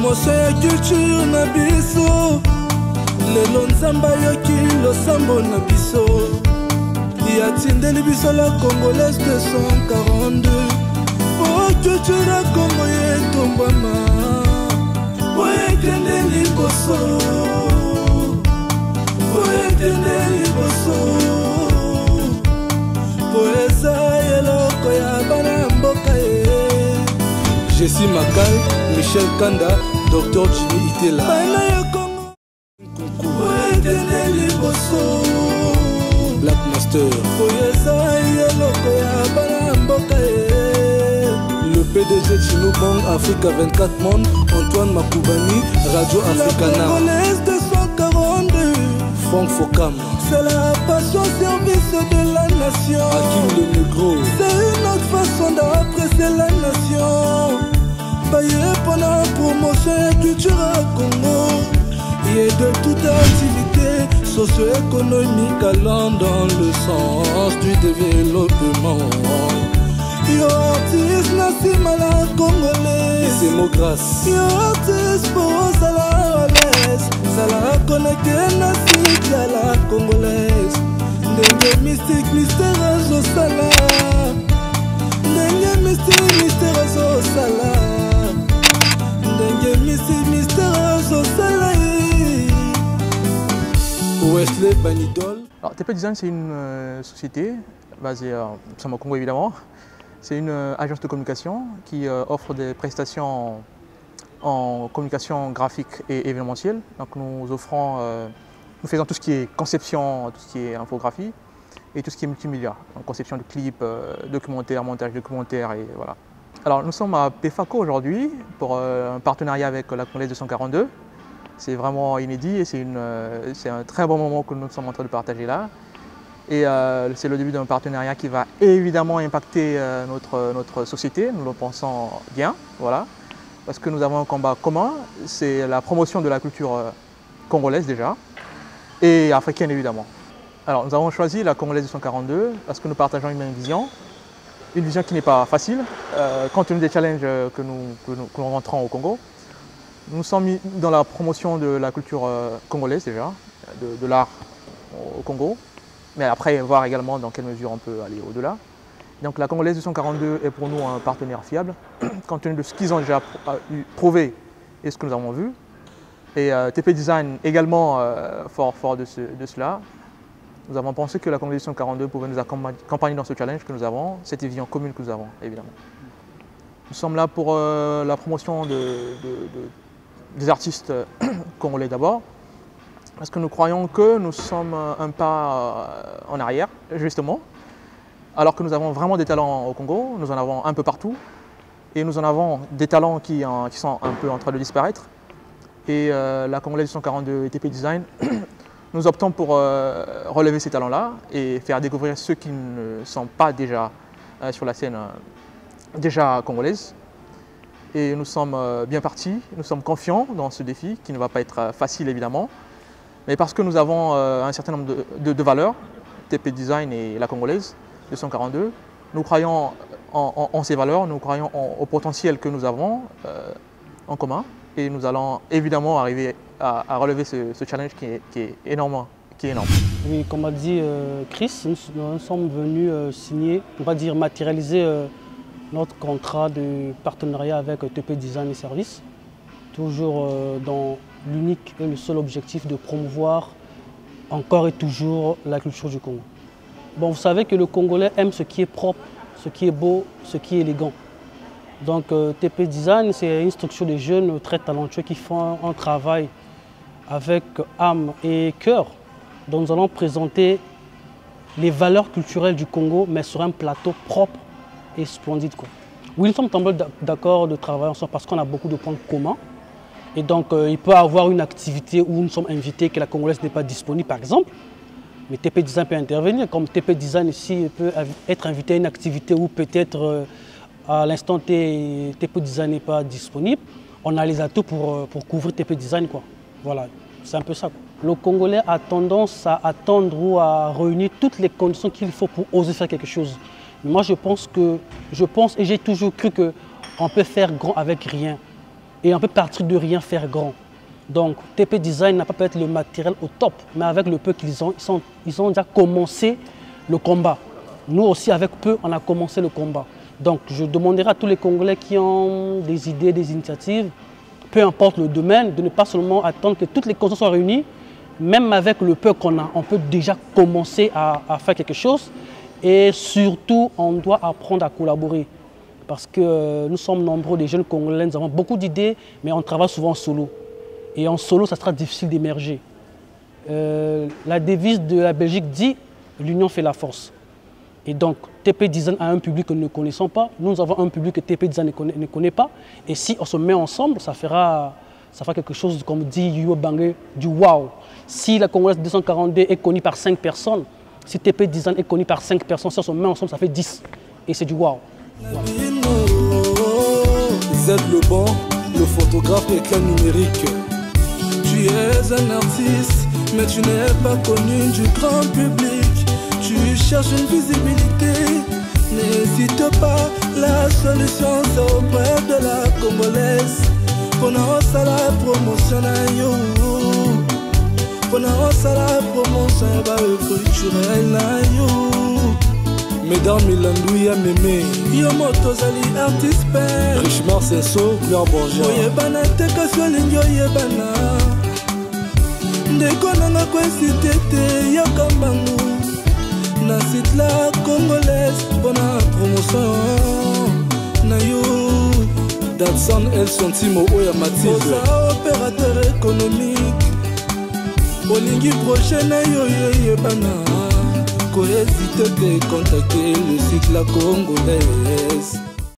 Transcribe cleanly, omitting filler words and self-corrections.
promotion ya culture na biso lelo nzamba yoki losambo na biso yatindeli biso la congolaise 242 po culture ya Congo yetombama oyekende liboso oyekende liboso po eza eloko ya bana mboka ye Jessie Makal, Michel Kanda, Dr. Jimmy Itela. Black Master. Le PDG Chino Bang, Africa 24 Monde, Antoine Makoubani, Radio Africana. Franck Fokam. C'est la passion service de la nation. Hakim le Negro. C'est une autre façon d'apprécier la nation. Payé pour la promotion et culture à Congo. Et de toute activité socio-économique allant dans le sens du développement. Yo artiste nasimala congolais. Et c'est mon grâce. Yo artiste pour Sala Olaise. Sala connecté nasi à la congolaise. Ndenge mystique mystère au Sala. Ndenge mystique mystère au Sala. Ndenge mystique mystère au Sala. Wesley Banidol. Alors TP Design, c'est une société basée au Congo évidemment. C'est une agence de communication qui offre des prestations en communication graphique et événementielle. Donc nous faisons tout ce qui est conception, tout ce qui est infographie et tout ce qui est multimédia. Donc conception de clips, documentaires, montage documentaire et voilà. Alors nous sommes à PFACO aujourd'hui pour un partenariat avec la Congolaise 242. C'est vraiment inédit et c'est un très bon moment que nous sommes en train de partager là. Et c'est le début d'un partenariat qui va évidemment impacter notre société, nous le pensons bien, voilà. Parce que nous avons un combat commun, c'est la promotion de la culture congolaise déjà, et africaine évidemment. Alors nous avons choisi la Congolaise 242 parce que nous partageons une même vision. Une vision qui n'est pas facile, compte tenu des challenges que nous rencontrons au Congo. Nous sommes mis dans la promotion de la culture congolaise déjà, de l'art au Congo. Mais après, voir également dans quelle mesure on peut aller au-delà. Donc la Congolaise 242 est pour nous un partenaire fiable, compte tenu de ce qu'ils ont déjà prouvé et ce que nous avons vu. Et TP Design également fort de cela. Nous avons pensé que la Congolaise 242 pouvait nous accompagner dans ce challenge que nous avons, cette vision commune que nous avons, évidemment. Nous sommes là pour la promotion des artistes congolais d'abord. Parce que nous croyons que nous sommes un pas en arrière, justement, alors que nous avons vraiment des talents au Congo, nous en avons un peu partout, et nous en avons des talents qui sont un peu en train de disparaître. Et la Congolaise 242 et TP Design, nous optons pour relever ces talents-là et faire découvrir ceux qui ne sont pas déjà sur la scène déjà congolaise. Et nous sommes bien partis, nous sommes confiants dans ce défi qui ne va pas être facile évidemment. Mais parce que nous avons un certain nombre de valeurs, TP Design et la Congolaise 242, nous croyons en ces valeurs, nous croyons au potentiel que nous avons en commun et nous allons évidemment arriver à relever ce challenge qui est énorme. Oui, comme a dit Chris, nous sommes venus signer, on va dire matérialiser notre contrat de partenariat avec TP Design et Services, toujours dans l'unique et le seul objectif de promouvoir encore et toujours la culture du Congo. Bon, vous savez que le Congolais aime ce qui est propre, ce qui est beau, ce qui est élégant. Donc TP Design, c'est une structure de jeunes très talentueux qui font un travail avec âme et cœur. Donc nous allons présenter les valeurs culturelles du Congo, mais sur un plateau propre et splendide, quoi. Oui, nous sommes tombés d'accord de travailler ensemble parce qu'on a beaucoup de points communs. Et donc, il peut y avoir une activité où nous sommes invités que la Congolaise n'est pas disponible, par exemple. Mais TP Design peut intervenir. Comme TP Design ici peut être invité à une activité où peut-être à l'instant T, TP Design n'est pas disponible. On a les atouts pour couvrir TP Design, quoi. Voilà, c'est un peu ça, quoi. Le Congolais a tendance à attendre ou à réunir toutes les conditions qu'il faut pour oser faire quelque chose. Moi, je pense et j'ai toujours cru qu'on peut faire grand avec rien. et on peut partir de rien faire grand. Donc TP Design n'a pas peut-être le matériel au top, mais avec le peu qu'ils ont, ils ont déjà commencé le combat. Nous aussi, avec peu, on a commencé le combat. Donc je demanderai à tous les Congolais qui ont des idées, des initiatives, peu importe le domaine, de ne pas seulement attendre que toutes les conditions soient réunies. Même avec le peu qu'on a, on peut déjà commencer à faire quelque chose. Et surtout, on doit apprendre à collaborer. Parce que nous sommes nombreux, des jeunes Congolais, nous avons beaucoup d'idées, mais on travaille souvent en solo. Et en solo, ça sera difficile d'émerger. La devise de la Belgique dit « l'union fait la force ». Et donc, TP Design a un public que nous ne connaissons pas. Nous avons un public que TP Design ne connaît pas. Et si on se met ensemble, ça fera quelque chose, comme dit Yuo Bangé, du wow. Si la Congolaise 242 est connue par 5 personnes, si TP Design est connu par 5 personnes, si on se met ensemble, ça fait 10. Et c'est du wow. Z le bon, le photographe éclat numérique. Tu es un artiste, mais tu n'es pas connu du grand public. Tu cherches une visibilité, n'hésite pas, la solution c'est auprès de la Congolaise. Pendant ça la promotion à you, pendant ça la promotion culturelle à you. Mesdames Milandouya Mémé, yo motozali artiste père Richemar Senso, Claire Borgia. Oyebana teka solingi oyebana ndeko nanga kwesite te yakambangu na site la congolaise bona promotion na yo. Datsan El Santimo Oya Mathilde oza opérateur économique olingi prochain na yo yebana ko hésiter de contacter le site la congolaise.